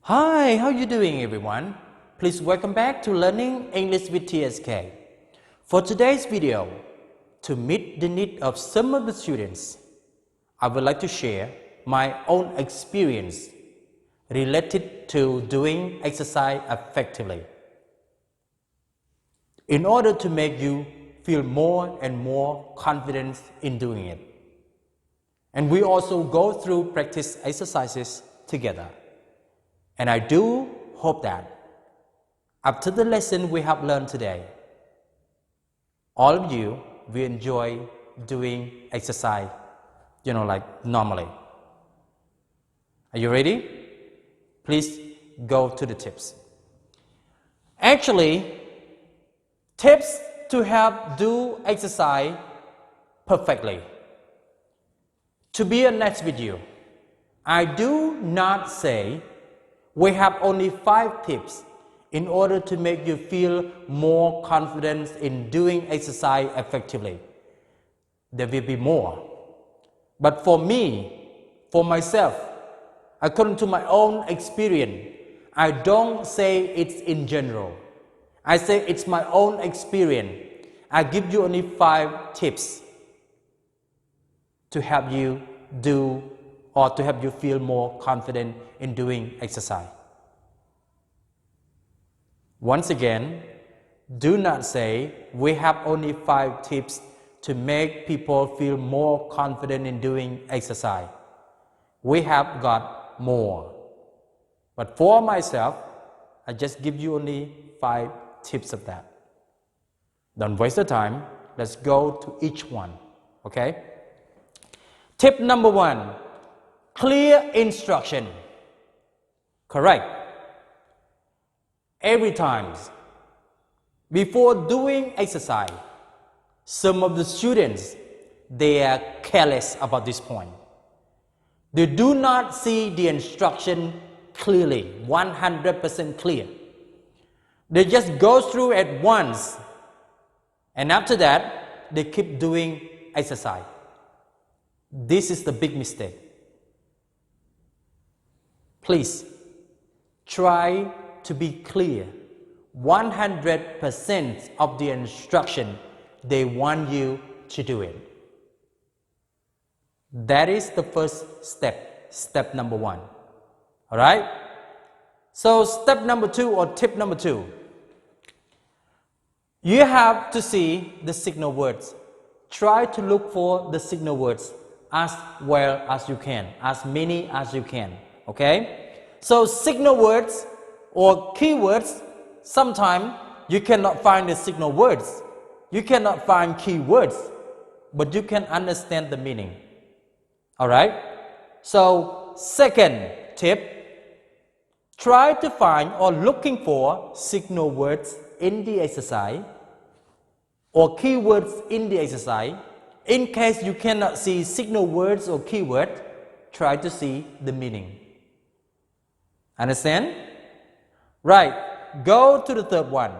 Hi, how you doing everyone? Please welcome back to Learning English with TSK. For today's video, to meet the need of some of the students, I would like to share my own experience related to doing exercise effectively. In order to make you feel more and more confident in doing it. And we also go through practice exercises together. And I do hope that after the lesson we have learned today, all of you will enjoy doing exercise, like normally. Are you ready? Please go to the tips. Actually, tips to help do exercise perfectly. To be honest with you, I do not say we have only 5 tips in order to make you feel more confident in doing exercise effectively. There will be more. But for me, for myself, according to my own experience, I don't say it's in general. I say it's my own experience. I give you only 5 tips to help you do or to help you feel more confident in doing exercise. Once again, do not say we have only 5 tips to make people feel more confident in doing exercise. We have got more. But for myself, I just give you only 5 tips of that. Don't waste the time. Let's go to each one. Okay? Tip number 1. Clear instruction. Correct. Every time before doing exercise, some of the students, they are careless about this point. They do not see the instruction clearly, 100% clear. They just go through at once, and after that, they keep doing exercise. This is the big mistake. Please, try to be clear. 100% of the instruction, they want you to do it. That is the first step number 1. All right? So step number 2 or tip number 2, you have to see the signal words. Try to look for the signal words as well as you can, as many as you can. Okay? So signal words or keywords, sometimes you cannot find the signal words. You cannot find keywords, but you can understand the meaning. Alright? So, second tip, try to find or looking for signal words in the exercise or keywords in the exercise. In case you cannot see signal words or keyword, try to see the meaning. Understand? Right. Go to the third one.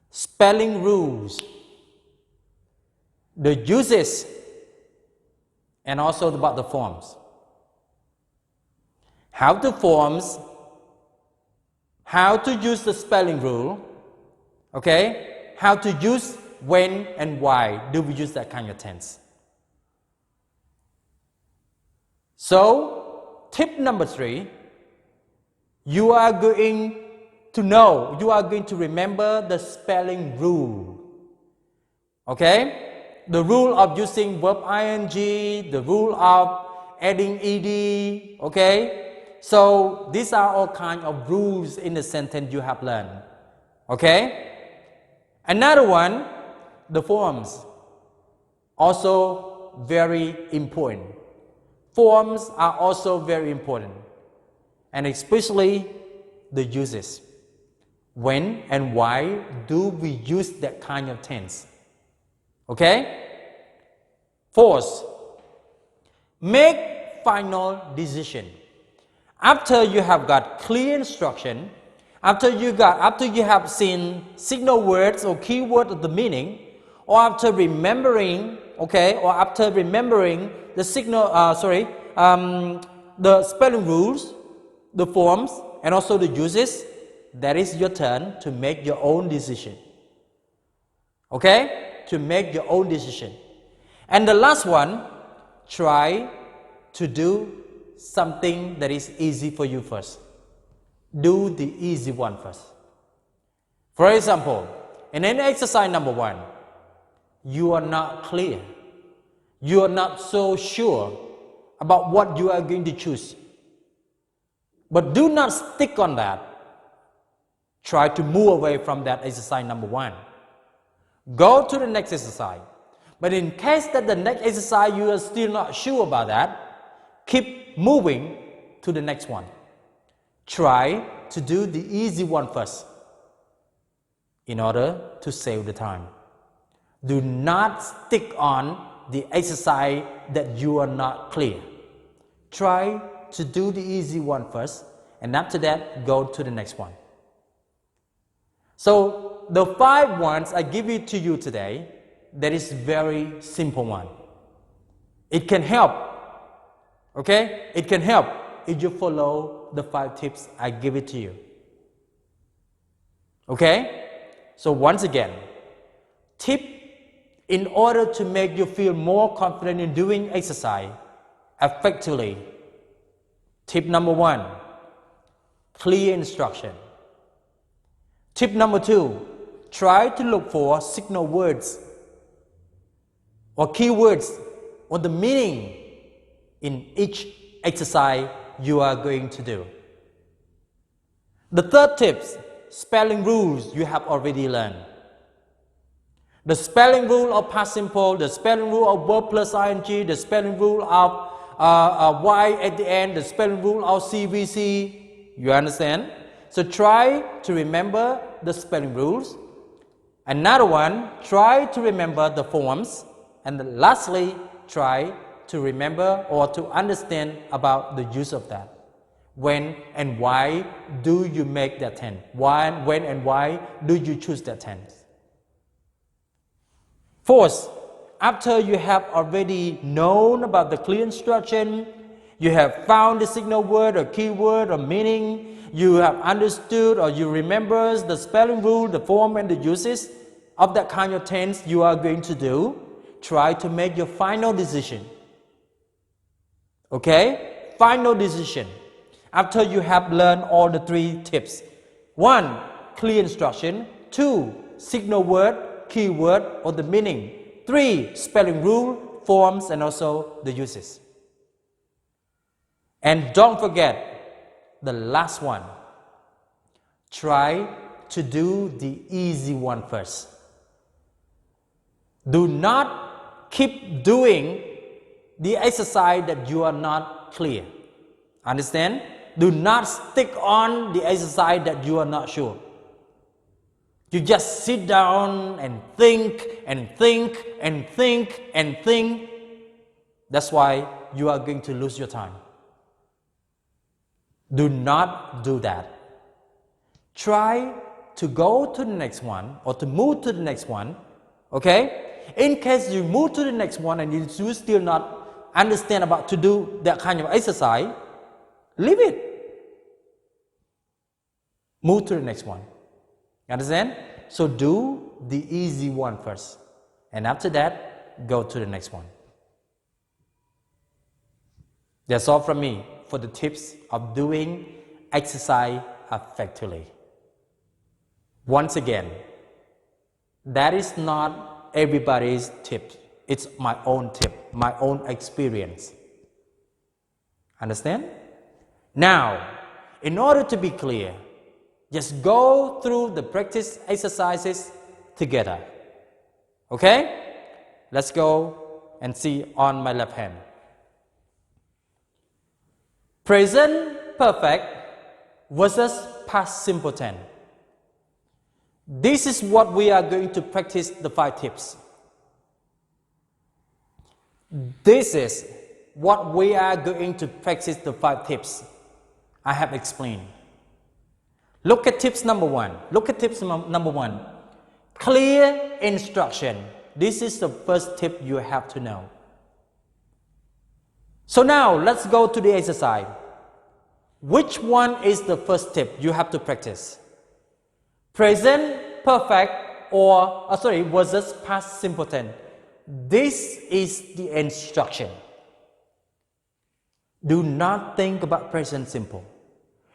Spelling rules. The uses and also about the forms. How to forms, how to use the spelling rule, okay? How to use when and why do we use that kind of tense. So, tip number 3, you are going to know, you are going to remember the spelling rule. Okay? The rule of using verb ing, the rule of adding ed, okay? So these are all kinds of rules in the sentence you have learned. Okay? Another one, the forms. Also very important. Forms are also very important. And especially the uses. When and why do we use that kind of tense? Okay? Fourth, make final decision. After you have got clear instruction, after you have seen signal words or keyword of the meaning, or after remembering, okay, or after remembering the signal, the spelling rules, the forms, and also the uses, that is your turn to make your own decision. Okay? To make your own decision. And the last one, try to do something that is easy for you first. Do the easy one first. For example, in exercise number 1, you are not clear. You are not so sure about what you are going to choose. But do not stick on that. Try to move away from that exercise number 1. Go to the next exercise. But in case that the next exercise you are still not sure about that, keep moving to the next one. Try to do the easy one first in order to save the time. Do not stick on the exercise that you are not clear. Try to do the easy one first, and after that, go to the next one. So the 5 ones I give it to you today, that is very simple one. It can help, okay? It can help if you follow the 5 tips I give it to you. Okay? So once again, tip in order to make you feel more confident in doing exercise effectively. Tip number 1, clear instruction. Tip number 2, try to look for signal words or keywords or the meaning in each exercise you are going to do. The third tip, spelling rules you have already learned. The spelling rule of past simple, the spelling rule of verb plus ing, the spelling rule of y at the end, the spelling rule of CVC. You understand? So try to remember the spelling rules. Another one, try to remember the forms. And then lastly, try to remember or to understand about the use of that. When and why do you make that tense? When and why do you choose that tense? Fourth, after you have already known about the clear instruction, you have found the signal word or keyword or meaning, you have understood or you remember the spelling rule, the form and the uses of that kind of tense you are going to do, try to make your final decision. Okay? Final decision. After you have learned all the 3 tips. 1, clear instruction. 2, signal word, keyword or the meaning. 3, spelling rule, forms and also the uses. And don't forget the last one. Try to do the easy one first. Do not keep doing the exercise that you are not clear. Understand? Do not stick on the exercise that you are not sure. You just sit down and think and think and think and think. That's why you are going to lose your time. Do not do that. Try to go to the next one or to move to the next one. Okay? In case you move to the next one and you still not understand about to do that kind of exercise, leave it. Move to the next one. Understand? So do the easy one first. And after that, go to the next one. That's all from me for the tips of doing exercise effectively. Once again, that is not everybody's tip. It's my own tip, my own experience. Understand? Now, in order to be clear, just go through the practice exercises together. Okay? Let's go and see on my left hand. Present perfect versus past simple tense. This is what we are going to practice the 5 tips. This is what we are going to practice the 5 tips I have explained. Look at tips number 1. Look at tips number 1. Clear instruction. This is the first tip you have to know. So now let's go to the exercise. Which one is the first tip you have to practice? Present perfect versus past simple tense. This is the instruction. Do not think about present simple.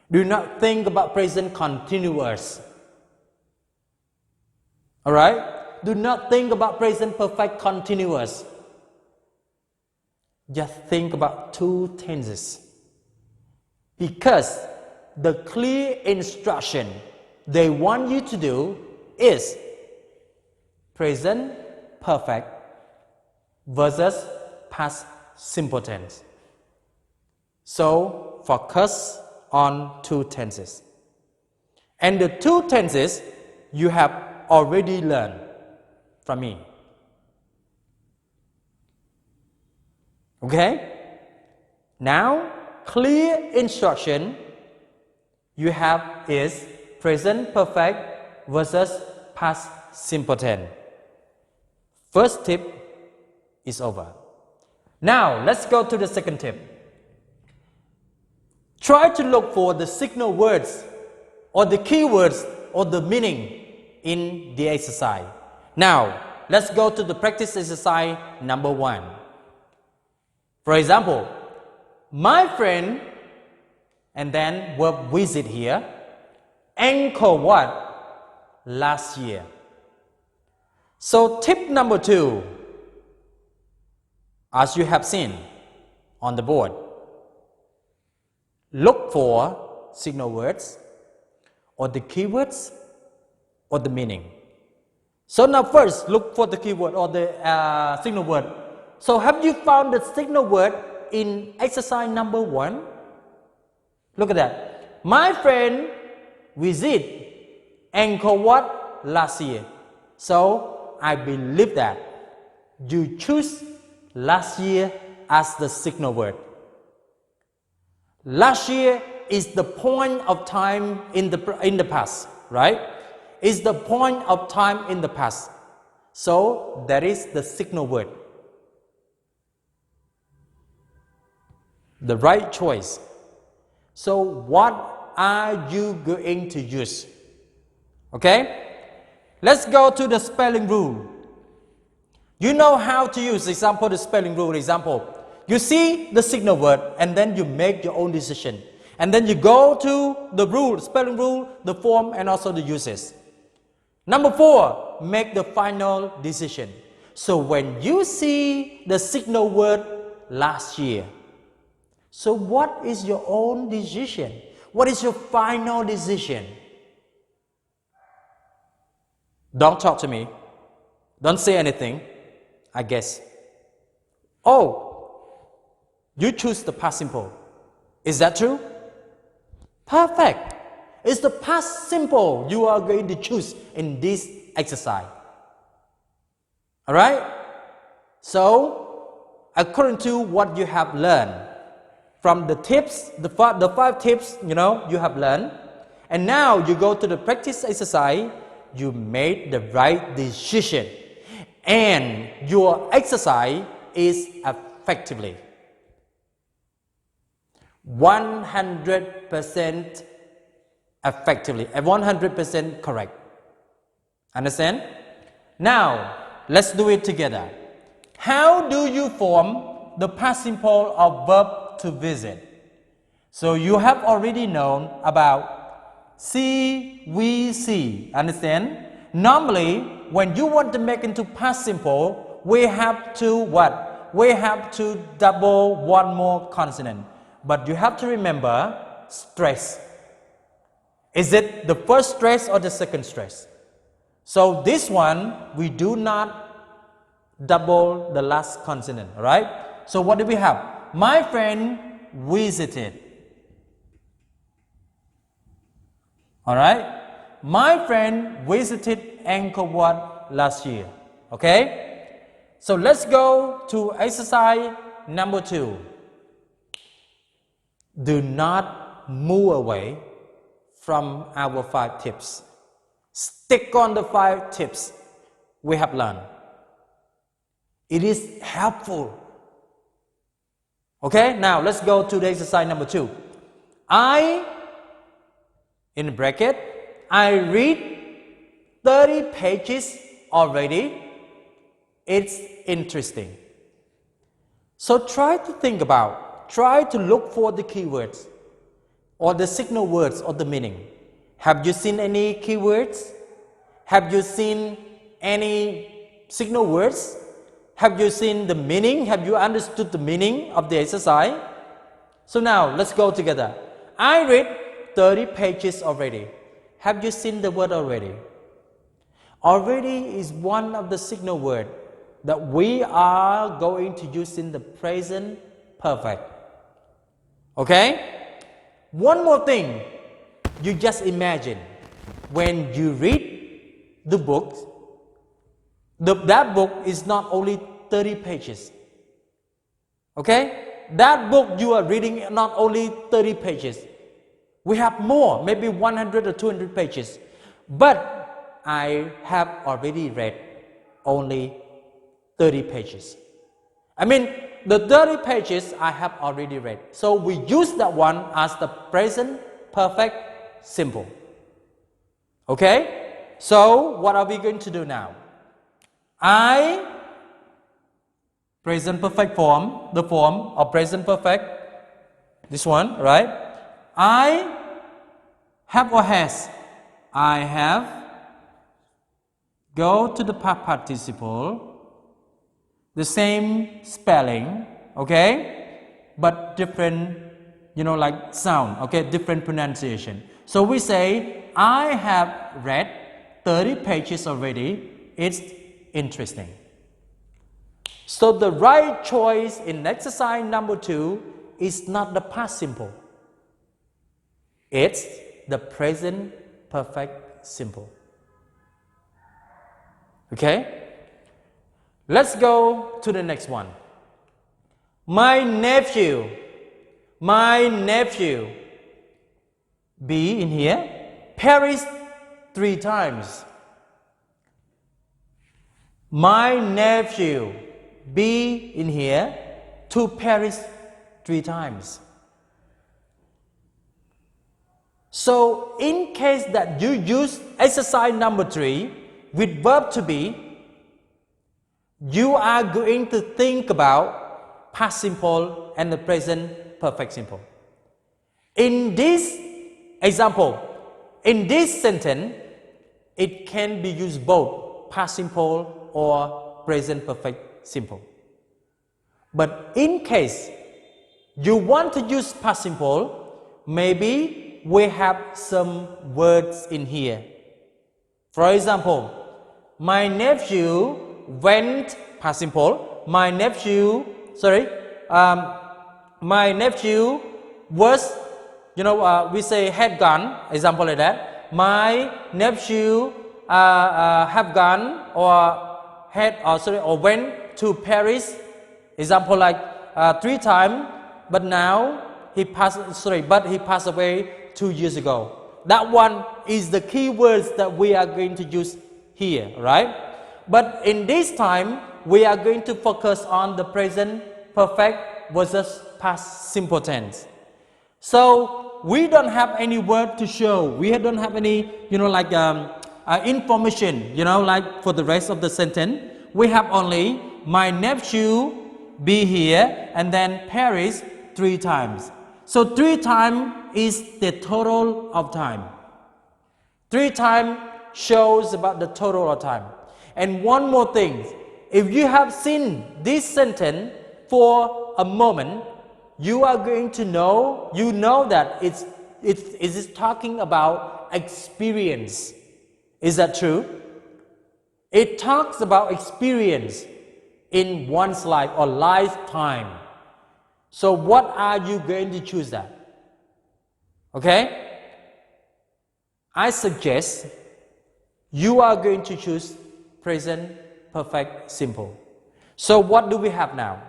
Do not think about present continuous. Alright? Do not think about present perfect continuous. Just think about two tenses. Because the clear instruction they want you to do is present perfect versus past simple tense. So focus on two tenses. And the two tenses you have already learned from me. Okay? Now, clear instruction you have is present perfect versus past simple tense. First tip is over. Now, let's go to the second tip. Try to look for the signal words or the keywords or the meaning in the exercise. Now, let's go to the practice exercise number 1. For example, my friend, and then verb visit here, anchor what? Last year. So tip number 2, as you have seen on the board, look for signal words or the keywords or the meaning. So now first, look for the keyword or the signal word. So have you found the signal word in exercise number 1? Look at that. My friend visit Angkor Wat last year. So I believe that you choose last year as the signal word. Last year is the point of time in the past, right? Is the point of time in the past. So that is the signal word. The right choice. So what are you going to use? Okay? Let's go to the spelling rule. You know how to use, example, the spelling rule. Example, you see the signal word and then you make your own decision. And then you go to the rule, spelling rule, the form, and also the uses. Number 4, make the final decision. So when you see the signal word last year, so what is your own decision? What is your final decision? Don't talk to me. Don't say anything. I guess. Oh, you choose the past simple. Is that true? Perfect. It's the past simple you are going to choose in this exercise. Alright? So, according to what you have learned, from the tips, the 5 tips, you have learned, and now you go to the practice exercise, you made the right decision. And your exercise is effectively 100% effectively, 100% correct. Understand? Now, let's do it together. How do you form the past simple of verb to visit? So you have already known about see, we see. Understand? Normally, when you want to make into past simple, we have to what? We have to double one more consonant. But you have to remember stress. Is it the first stress or the second stress? So this one, we do not double the last consonant, right? So what do we have? My friend visited. Alright? My friend visited Angkor Wat last year. Okay? So let's go to exercise number 2. Do not move away from our 5 tips. Stick on the 5 tips we have learned. It is helpful. Okay, now let's go to the exercise number 2. I, in bracket, I read 30 pages already. It's interesting. So try to think about, try to look for the keywords or the signal words or the meaning. Have you seen any keywords? Have you seen any signal words? Have you seen the meaning? Have you understood the meaning of the exercise? So now let's go together. I read 30 pages already. Have you seen the word already? Already is one of the signal words that we are going to use in the present perfect. Okay? One more thing. You just imagine when you read the book, that book is not only 30 pages. Okay? That book you are reading not only 30 pages. We have more, maybe 100 or 200 pages. But I have already read only 30 pages. I mean, the 30 pages I have already read. So we use that one as the present perfect simple. Okay? So what are we going to do now? I, present perfect form, the form of present perfect, this one, right? I have or has. I have, go to the past participle, the same spelling, okay? But different, like sound, okay? Different pronunciation. So we say, I have read 30 pages already. It's interesting. So the right choice in exercise number 2 is not the past simple. It's the present perfect simple. Okay? Let's go to the next one. My nephew, be in here, Paris 3 times. My nephew, be in here, to Paris 3 times. So in case that you use exercise number 3 with verb to be, you are going to think about past simple and the present perfect simple. In this example, in this sentence, it can be used both past simple or present perfect simple. But in case you want to use past simple, maybe we have some words in here. For example, my nephew went, past simple, my nephew was, we say had gone, example like that. My nephew have gone or went to Paris, example like 3 times, but now he passed away 2 years ago. That one is the key words that we are going to use here, right? But in this time, we are going to focus on the present perfect versus past simple tense. So we don't have any word to show. We don't have any, information, like for the rest of the sentence. We have only my nephew be here and then Paris 3 times. So 3 times is the total of time. 3 times shows about the total of time. And one more thing, if you have seen this sentence for a moment, you are going to know, that it is talking about experience. Is that true? It talks about experience in one's life or lifetime. So what are you going to choose that? Okay? I suggest you are going to choose present perfect simple. So what do we have now?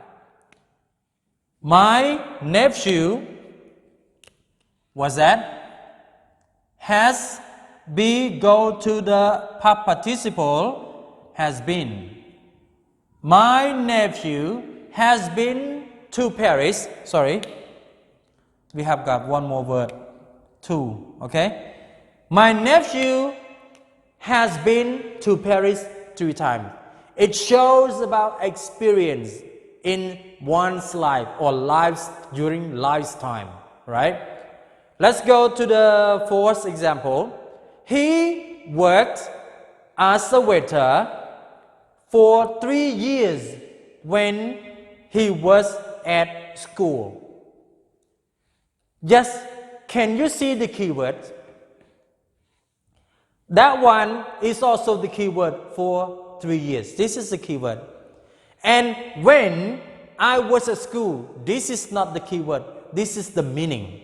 My nephew was that has be go to the past participle has been. My nephew has been to Paris. We have got one more word, to, okay? My nephew has been to Paris 3 times. It shows about experience in one's life or lives during lifetime, right? Let's go to the fourth example. He worked as a waiter for 3 years when he was at school. Yes, can you see the keyword? That one is also the keyword for 3 years. This is the keyword. And when I was at school, this is not the keyword. This is the meaning.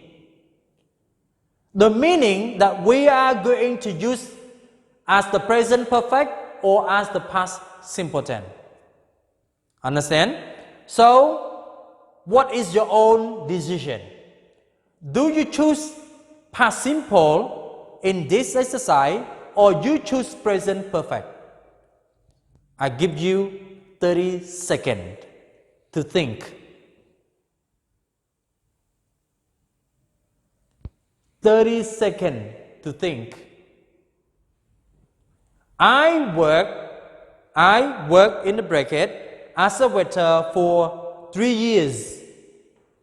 The meaning that we are going to use as the present perfect or as the past simple tense. Understand? So, what is your own decision? Do you choose past simple in this exercise or you choose present perfect? I give you 30 seconds to think. 30 seconds to think. I work in the bracket as a waiter for 3 years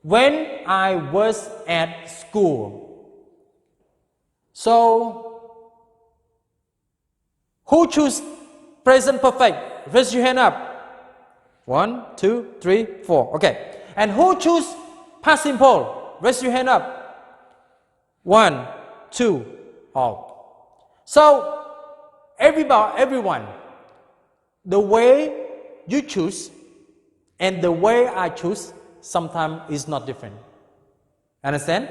when I was at school. So, who choose present perfect? Raise your hand up. 1, 2, 3, 4. Okay. And who choose past simple? Raise your hand up. 1, 2, all. So, everyone, the way you choose and the way I choose sometimes is not different. Understand?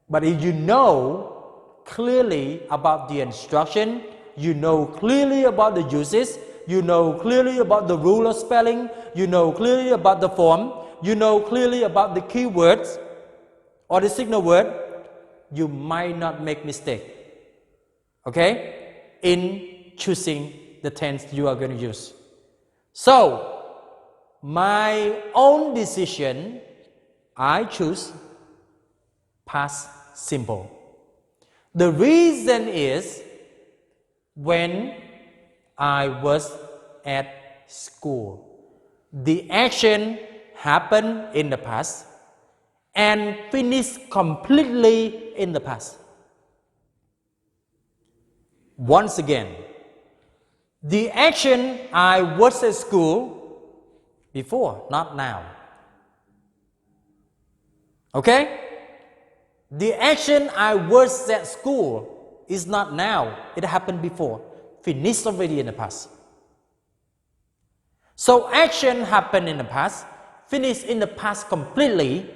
But if you know clearly about the instruction, you know clearly about the uses, you know clearly about the rule of spelling, you know clearly about the form, you know clearly about the keywords or the signal word, you might not make mistake. Okay? In choosing the tense you are going to use. So, my own decision, I choose past simple. The reason is when I was at school, the action happened in the past and finished completely in the past. Once again, the action I was at school before, not now. Okay? The action I was at school is not now. It happened before. Finished already in the past. So action happened in the past, finished in the past completely.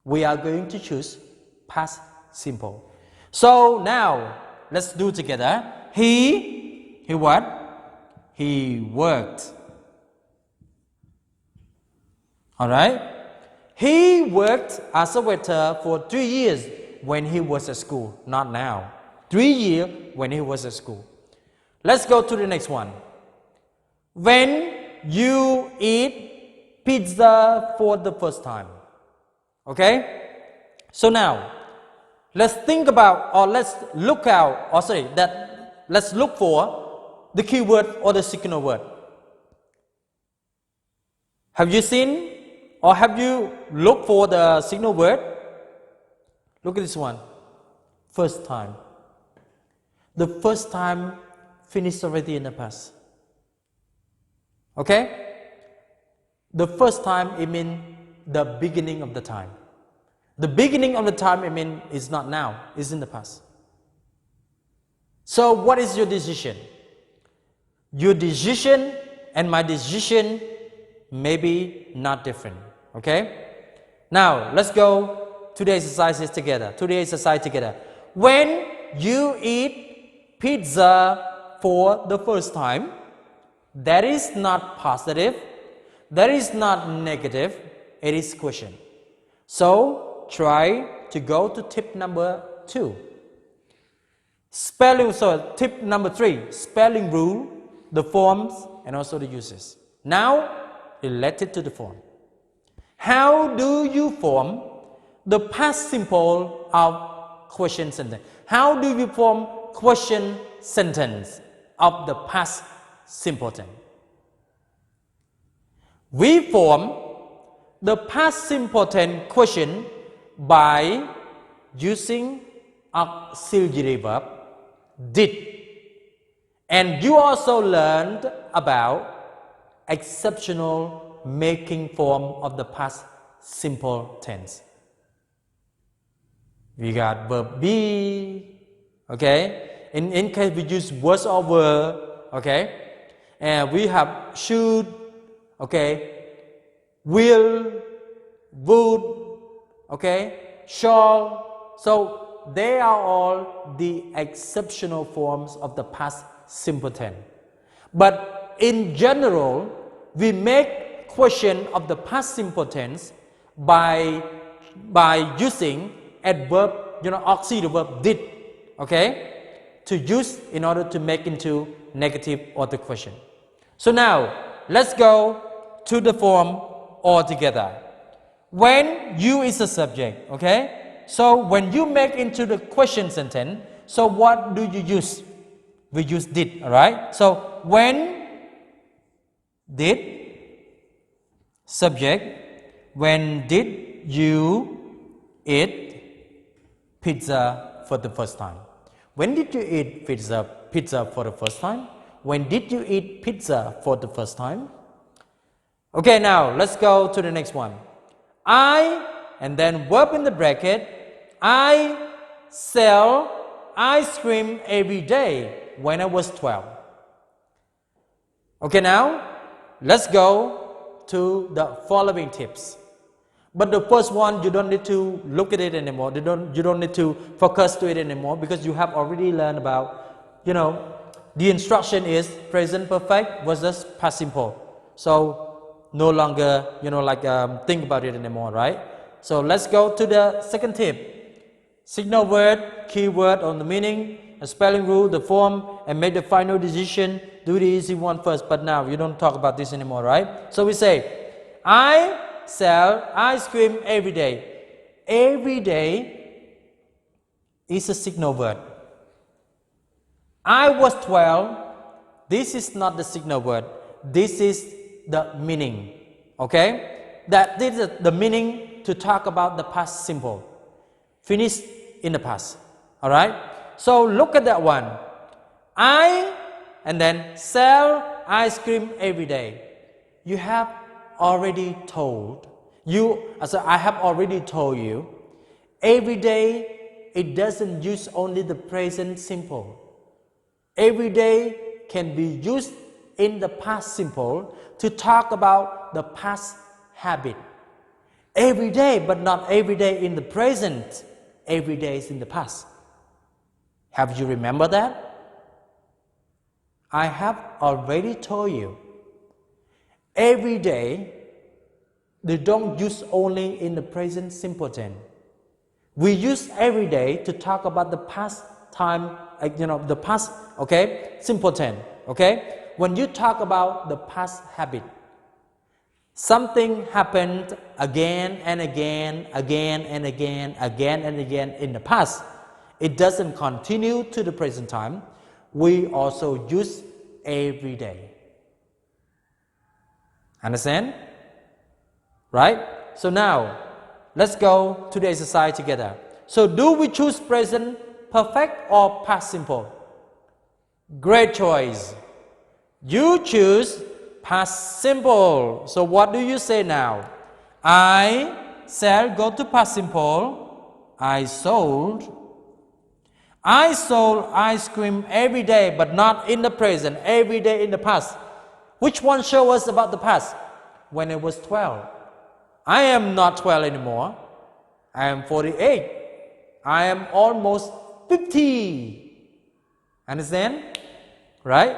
We are going to choose past simple. So now, let's do together. He what? He worked. Alright? He worked as a waiter for 3 years when he was at school, not now. 3 years when he was at school. Let's go to the next one. When you eat pizza for the first time. Okay? So now, let's think about or let's look out, or sorry, let's look for the keyword or the signal word. Have you seen or have you looked for the signal word? Look at this one. First time. The first time finished already in the past. Okay? The first time, it means the beginning of the time. The beginning of the time, it means is not now, it's in the past. So what is your decision? Your decision and my decision may be not different. Okay? Now, let's go to the exercises together. When you eat pizza for the first time, that is not positive, that is not negative, it is question. So, try to go to tip number 2. Tip number 3, spelling rule, the forms, and also the uses. Now, related to the form. How do you form the past simple of question sentence. How do we form question sentence of the past simple tense? We form the past simple tense question by using auxiliary verb did. And you also learned about exceptional making form of the past simple tense. We got verb be, okay? In case we use was or were, okay? And we have should, okay? Will, would, okay? Shall. So they are all the exceptional forms of the past simple tense. But in general, we make question of the past simple tense by using adverb, auxiliary verb did, okay, to use in order to make into negative order question. So now let's go to the form altogether. When you is a subject, okay, so when you make into the question sentence, so what do you use? We use did, all right? So when did subject, when did you eat pizza for the first time? When did you eat pizza for the first time? When did you eat pizza for the first time? Okay, now let's go to the next one. I, and then verb in the bracket, I sell ice cream every day when I was 12. Okay, now let's go to the following tips. But the first one, you don't need to look at it anymore. You don't need to focus to it anymore because you have already learned about, the instruction is present perfect versus past simple. So no longer, think about it anymore, right? So let's go to the second tip. Signal word, keyword on the meaning, a spelling rule, the form, and make the final decision. Do the easy one first, but now you don't talk about this anymore, right? So we say, I sell ice cream every day. Every day is a signal word. I was 12. This is not the signal word. This is the meaning. Okay? This is the meaning to talk about the past simple. Finished in the past. Alright? So look at that one. I, and then sell ice cream every day. You have already told I have already told you, every day it doesn't use only the present simple. Every day can be used in the past simple to talk about the past habit. Every day, but not every day in the present. Every day is in the past. Have you remembered that? I have already told you. Every day, they don't use only in the present simple tense. We use every day to talk about the past time, the past, okay, simple tense, okay? When you talk about the past habit, something happened again and again, again and again, again and again in the past. It doesn't continue to the present time. We also use every day. Understand? Right? So now, let's go to the exercise together. So do we choose present perfect or past simple? Great choice. You choose past simple. So what do you say now? I sell, go to past simple. I sold ice cream every day, but not in the present, every day in the past. Which one shows us about the past? When I was 12. I am not 12 anymore. I am 48. I am almost 50. Understand? Right?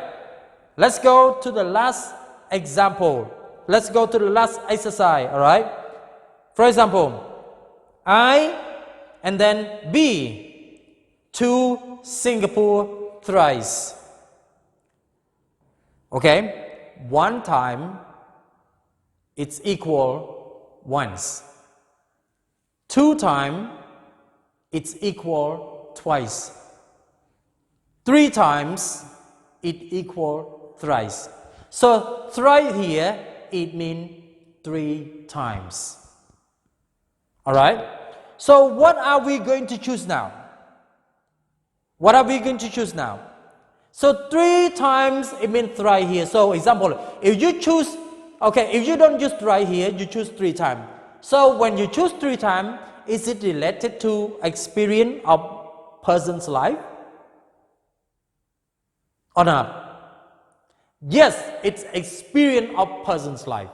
Let's go to the last example. Let's go to the last exercise, all right? For example, I and then be to Singapore thrice. Okay? One time it's equal once. 2 times, it's equal twice. 3 times, it equal thrice. So thrice here, it means 3 times. Alright? So what are we going to choose now? What are we going to choose now? So 3 times, it means thrice here. So example, if you choose, okay, if you don't use thrice here, you choose 3 times. So when you choose 3 times, is it related to experience of person's life? Or not? Yes, it's experience of person's life.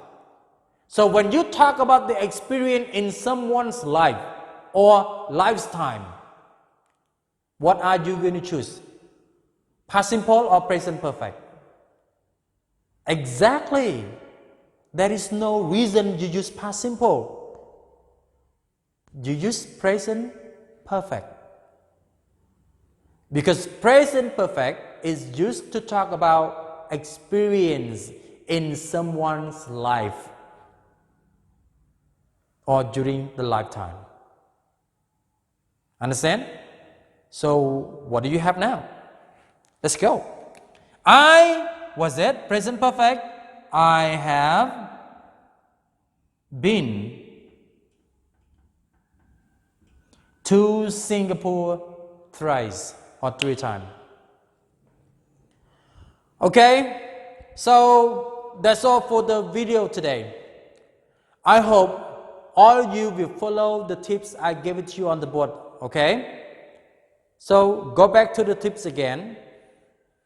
So when you talk about the experience in someone's life or lifetime, what are you going to choose? Past simple or present perfect? Exactly. There is no reason you use past simple. You use present perfect. Because present perfect is used to talk about experience in someone's life or during the lifetime. Understand? So what do you have now? Let's go. Was it present perfect? I have been to Singapore thrice or 3 times. Okay, so that's all for the video today. I hope all you will follow the tips I gave it to you on the board. Okay, so go back to the tips again.